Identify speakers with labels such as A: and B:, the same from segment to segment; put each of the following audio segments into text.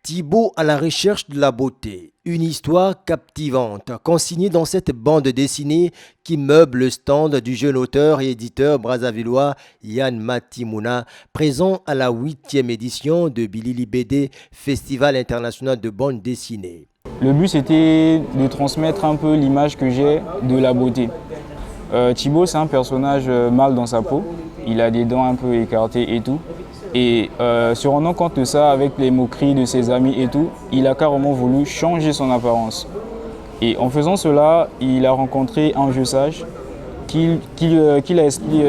A: Thibaut à la recherche de la beauté, une histoire captivante, consignée dans cette bande dessinée qui meuble le stand du jeune auteur et éditeur brazzavillois Yann Matimouna, présent à la 8e édition de Bilili BD, Festival international de bande dessinée.
B: Le but, c'était de transmettre un peu l'image que j'ai de la beauté. Thibaut, c'est un personnage mâle dans sa peau, il a des dents un peu écartées et tout. Et se rendant compte de ça, avec les moqueries de ses amis et tout, il a carrément voulu changer son apparence. Et en faisant cela, il a rencontré un vieux sage qui a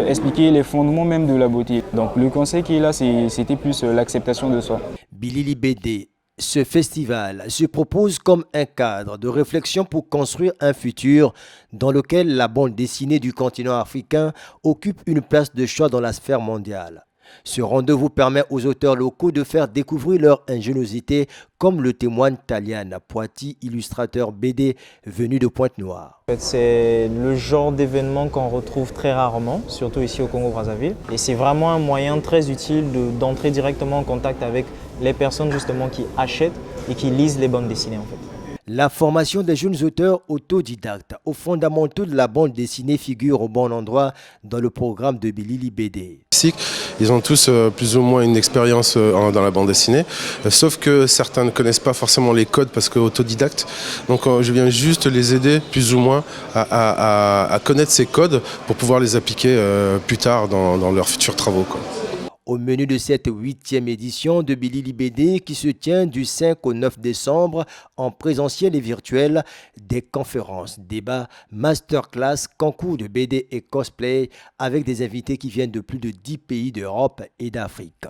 B: expliqué les fondements même de la beauté. Donc le conseil qu'il a, c'était plus l'acceptation de soi.
A: Bilili BD. Ce festival se propose comme un cadre de réflexion pour construire un futur dans lequel la bande dessinée du continent africain occupe une place de choix dans la sphère mondiale. Ce rendez-vous permet aux auteurs locaux de faire découvrir leur ingéniosité, comme le témoigne Taliane Poiti, illustrateur BD venu de Pointe-Noire.
C: C'est le genre d'événement qu'on retrouve très rarement, surtout ici au Congo-Brazzaville. Et c'est vraiment un moyen très utile d'entrer directement en contact avec les personnes justement qui achètent et qui lisent les bandes dessinées en fait.
A: La formation des jeunes auteurs autodidactes aux fondamentaux de la bande dessinée figure au bon endroit dans le programme de Bilili BD.
D: Ils ont tous plus ou moins une expérience dans la bande dessinée, sauf que certains ne connaissent pas forcément les codes parce que autodidactes. Donc je viens juste les aider plus ou moins à connaître ces codes pour pouvoir les appliquer plus tard dans leurs futurs travaux, quoi.
A: Au menu de cette 8e édition de Bilili BD qui se tient du 5 au 9 décembre en présentiel et virtuel, des conférences, débats, masterclass, concours de BD et cosplay avec des invités qui viennent de plus de 10 pays d'Europe et d'Afrique.